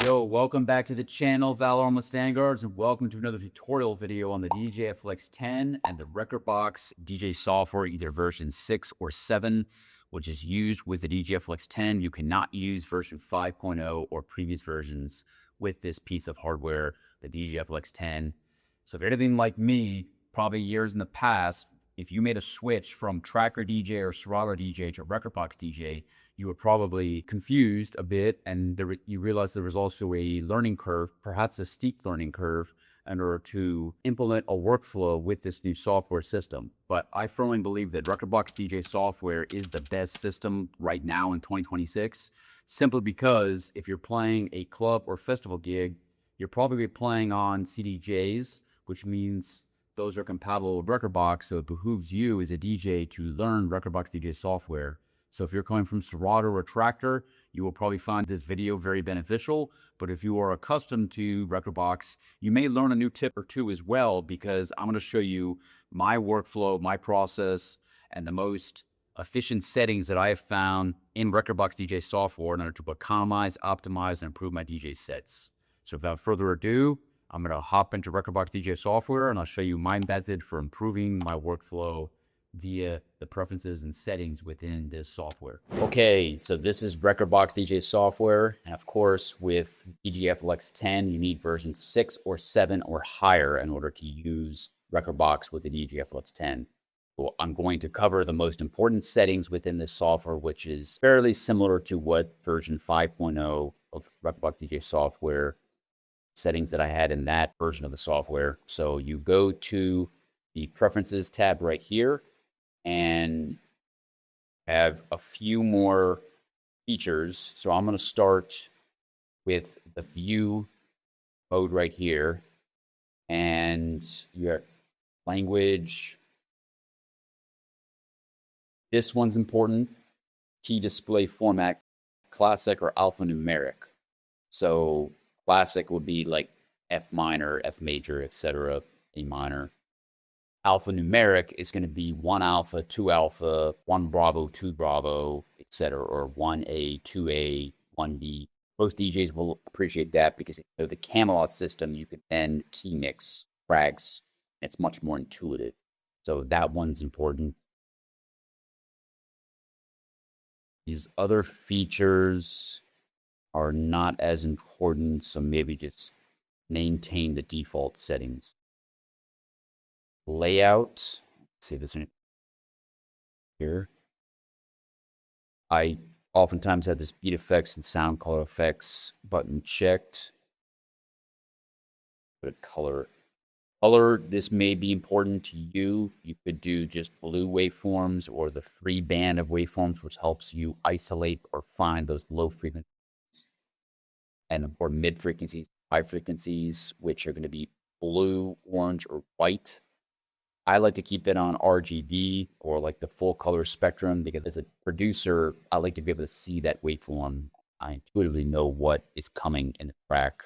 Yo, welcome back to the channel, Valoramous Vanguards, and welcome to another tutorial video on the DDJ-FLX10 and the Rekordbox DJ software, either version 6 or 7, which is used with the DDJ-FLX10. You cannot use version 5.0 or previous versions with this piece of hardware, the DDJ-FLX10. So if you're anything like me, probably years in the past, if you made a switch from Tracker DJ or Serato DJ to Rekordbox DJ, you were probably confused a bit, and you realized there was also a learning curve, perhaps a steep learning curve, in order to implement a workflow with this new software system. But I firmly believe that Rekordbox DJ software is the best system right now in 2026, simply because if you're playing a club or festival gig, you're probably playing on CDJs, which means those are compatible with Rekordbox, so it behooves you as a DJ to learn Rekordbox DJ software. So if you're coming from Serato or Tractor, you will probably find this video very beneficial. But if you are accustomed to Rekordbox, you may learn a new tip or two as well, because I'm going to show you my workflow, my process, and the most efficient settings that I have found in Rekordbox DJ software in order to economize, optimize, and improve my DJ sets. So without further ado, I'm going to hop into Rekordbox DJ software, and I'll show you my method for improving my workflow via the preferences and settings within this software. Okay, so this is Rekordbox DJ software. And of course, with DDJ-FLX10, you need version 6 or 7 or higher in order to use Rekordbox with the DDJ-FLX10. Well, I'm going to cover the most important settings within this software, which is fairly similar to what version 5.0 of Rekordbox DJ software settings that I had in that version of the software. So you go to the Preferences tab right here, and have a few more features. So I'm going to start with the view mode right here, and your language. This one's important. Key display format, classic or alphanumeric. So classic would be like F minor, F major, etc., A minor. Alphanumeric is going to be 1 alpha, 2 alpha, 1 bravo, 2 bravo, etc., or 1A, 2A, 1B. Most DJs will appreciate that because if you know the Camelot system, you can then key mix frags. It's much more intuitive. So that one's important. These other features are not as important, so maybe just maintain the default settings. Layout. Let's see if there's any here. I oftentimes have this beat effects and sound color effects button checked. Put a color. Color, this may be important to you. You could do just blue waveforms or the free band of waveforms, which helps you isolate or find those low frequencies and or mid frequencies, high frequencies, which are going to be blue, orange, or white. I like to keep it on RGB or like the full color spectrum, because as a producer, I like to be able to see that waveform. I intuitively know what is coming in the track.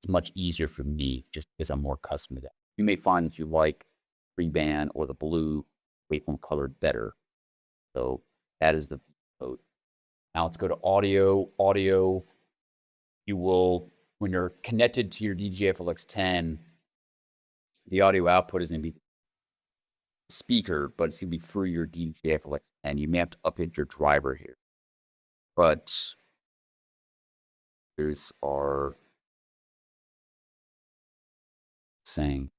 It's much easier for me just because I'm more accustomed to that. You may find that you like free band or the blue waveform color better. So that is the mode. Now let's go to audio. Audio, you will, when you're connected to your DDJ-FLX10, the audio output is going to be speaker, but it's going to be through your DDJ-FLX, and you may have to update your driver here. But here's our saying.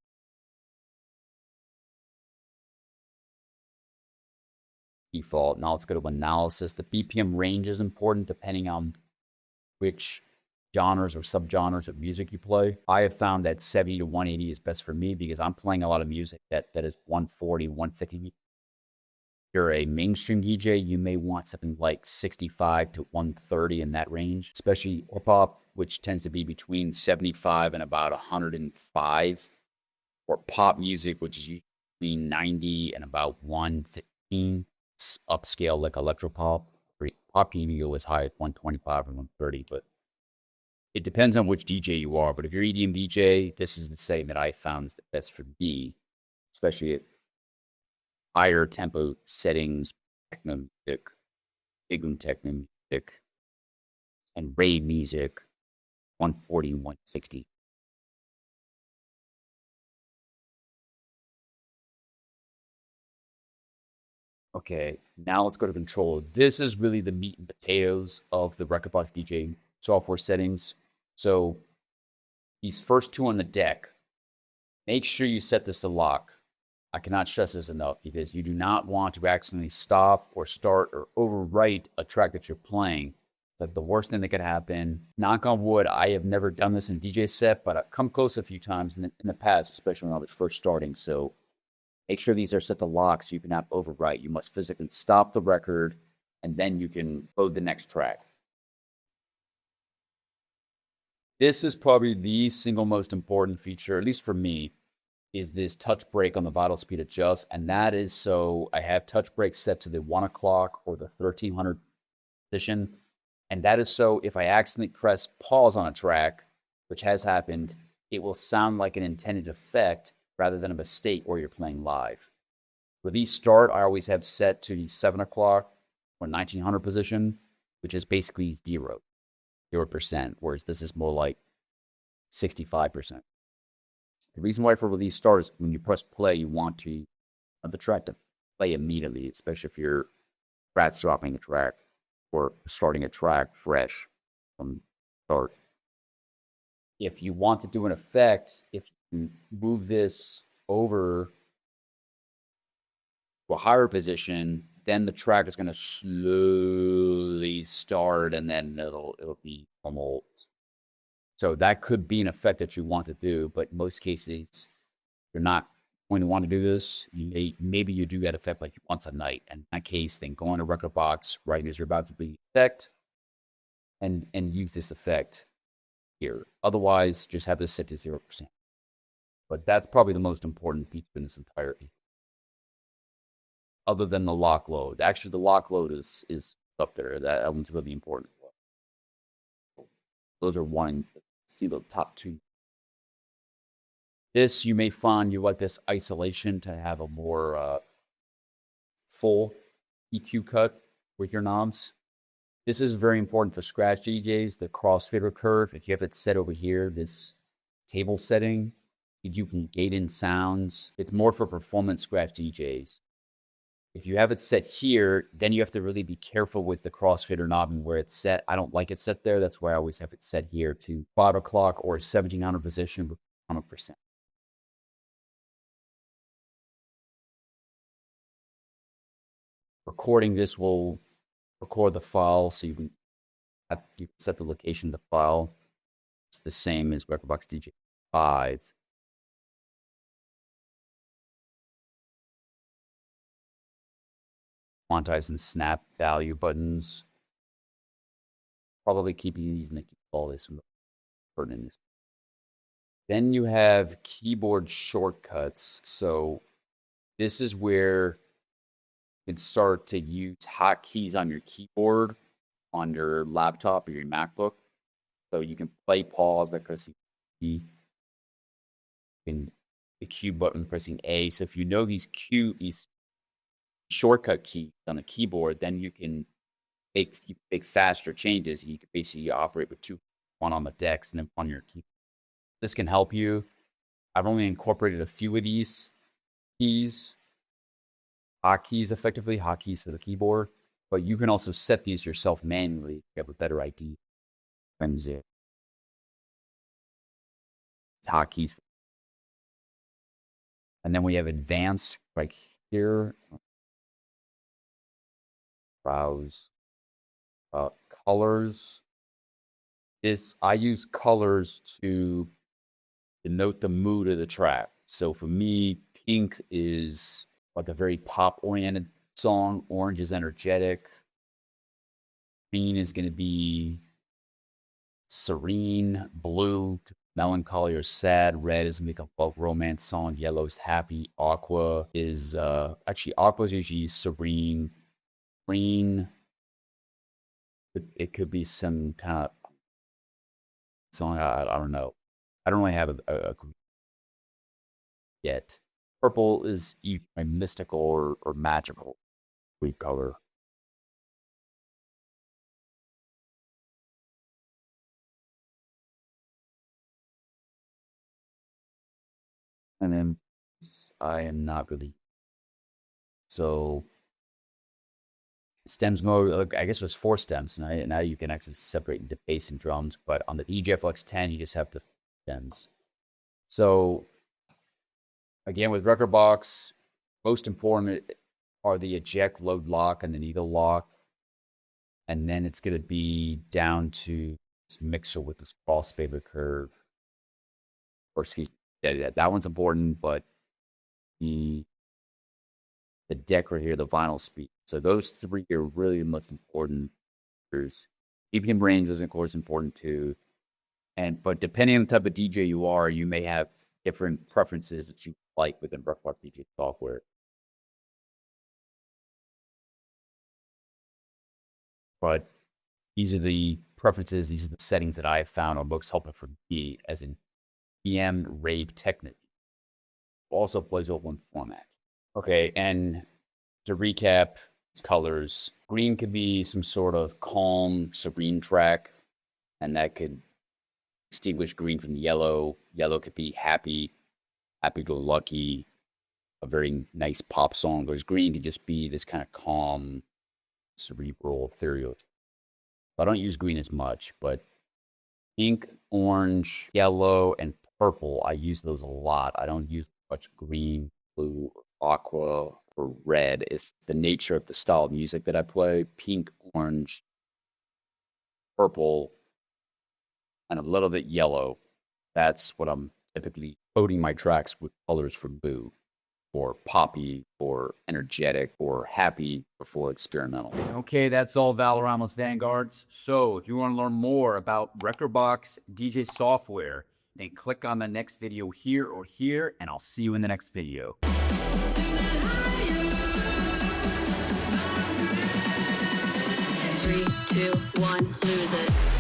Default. Now let's go to analysis. The BPM range is important depending on which genres or subgenres of music you play. I have found that 70 to 180 is best for me because I'm playing a lot of music that is 140, 150. If you're a mainstream DJ, you may want something like 65 to 130 in that range, especially hip hop, which tends to be between 75 and about 105, or pop music, which is usually between 90 and about 115. It's upscale like electropop. Pop can even go as high as 125 or 130, but it depends on which DJ you are. But if you're EDM DJ, this is the setting that I found is the best for me, especially at higher tempo settings, techno music, big room techno music, and rave music. 140, 160. Okay, now let's go to control. This is really the meat and potatoes of the Rekordbox DJ software settings. So these first two on the deck, make sure you set this to lock. I cannot stress this enough because you do not want to accidentally stop or start or overwrite a track that you're playing. It's like the worst thing that could happen. Knock on wood, I have never done this in a DJ set, but I've come close a few times in the past, especially when I was first starting. So make sure these are set to lock so you cannot overwrite. You must physically stop the record, and then you can load the next track. This is probably the single most important feature, at least for me, is this touch break on the vital speed adjust. And that is so I have touch break set to the 1 o'clock or the 1300 position. And that is so if I accidentally press pause on a track, which has happened, it will sound like an intended effect rather than a mistake or you're playing live. For these start, I always have set to the 7 o'clock or 1900 position, which is basically 0%, whereas this is more like 65%. The reason why for release start is when you press play, you want to have the track to play immediately, especially if you're frat dropping a track or starting a track fresh from start. If you want to do an effect, if you move this over to a higher position, then the track is going to slowly start and then it'll be normal. So that could be an effect that you want to do, but in most cases, you're not going to want to do this. Maybe you do that effect like once a night. And in that case, then go on a Rekordbox right as you're about to be effect and use this effect here. Otherwise, just have this set to 0%. But that's probably the most important feature in this entire thing. Other than the lock load. Actually, the lock load is up there. That one's really important. Those are one. See the top two. This, you may find you like this isolation to have a more full EQ cut with your knobs. This is very important for scratch DJs, the crossfader curve. If you have it set over here, this table setting, if you can gate in sounds, it's more for performance scratch DJs. If you have it set here, then you have to really be careful with the crossfader knob and where it's set. I don't like it set there. That's why I always have it set here to 5 o'clock or 1700 position with 100%. Recording this will record the file, so you can set the location of the file. It's the same as Rekordbox DJ 5. Quantize and snap value buttons. Probably keeping these and keep all this in this. Then you have keyboard shortcuts. So this is where you can start to use hotkeys on your keyboard on your laptop or your MacBook. So you can play pause by pressing E. And the Q button pressing A. So if you know these shortcut keys on the keyboard, then you can make faster changes. You can basically operate with one on the decks and then on your key. This can help you. I've only incorporated a few of these keys, hotkeys effectively, hotkeys for the keyboard, but you can also set these yourself manually. You have a better idea. Hotkeys. And then we have advanced right here. Browse. Colors. I use colors to denote the mood of the track. So for me, pink is like a very pop-oriented song. Orange is energetic. Green is going to be serene. Blue, melancholy or sad. Red is make a folk romance song. Yellow is happy. Aqua is aqua is usually serene. Green, it could be some kind of song. I don't know. I don't really have a yet. Purple is a mystical or magical sweet color. And then I am not really. So stems mode, I guess it was 4 stems. Now you can actually separate into bass and drums, but on the DDJ-FLX10, you just have the stems. So again, with Rekordbox, most important are the eject, load, lock, and the needle lock. And then it's going to be down to this mixer with this crossfader curve. Or excuse me, yeah, that one's important, but the deck right here, the vinyl speed. So those 3 are really the most important. There's BPM range is of course important too. But depending on the type of DJ you are, you may have different preferences that you like within Rekordbox DJ software. But these are the preferences, these are the settings that I have found are most helpful for me, as in PM Rave-Techno. Also plays with one format. Okay, and to recap, colors. Green could be some sort of calm, serene track, and that could distinguish green from yellow. Yellow could be happy, happy-go-lucky, a very nice pop song. Whereas green could just be this kind of calm, cerebral, ethereal. I don't use green as much, but pink, orange, yellow, and purple, I use those a lot. I don't use much green, blue, or aqua, or red. It's the nature of the style of music that I play. Pink, orange, purple, and a little bit yellow. That's what I'm typically coding my tracks with colors for blue, or poppy, or energetic, or happy, before experimental. Okay, that's all Valoramous Vanguards. So if you want to learn more about Rekordbox DJ software, then click on the next video here or here, and I'll see you in the next video. 3, 2, 1, lose it.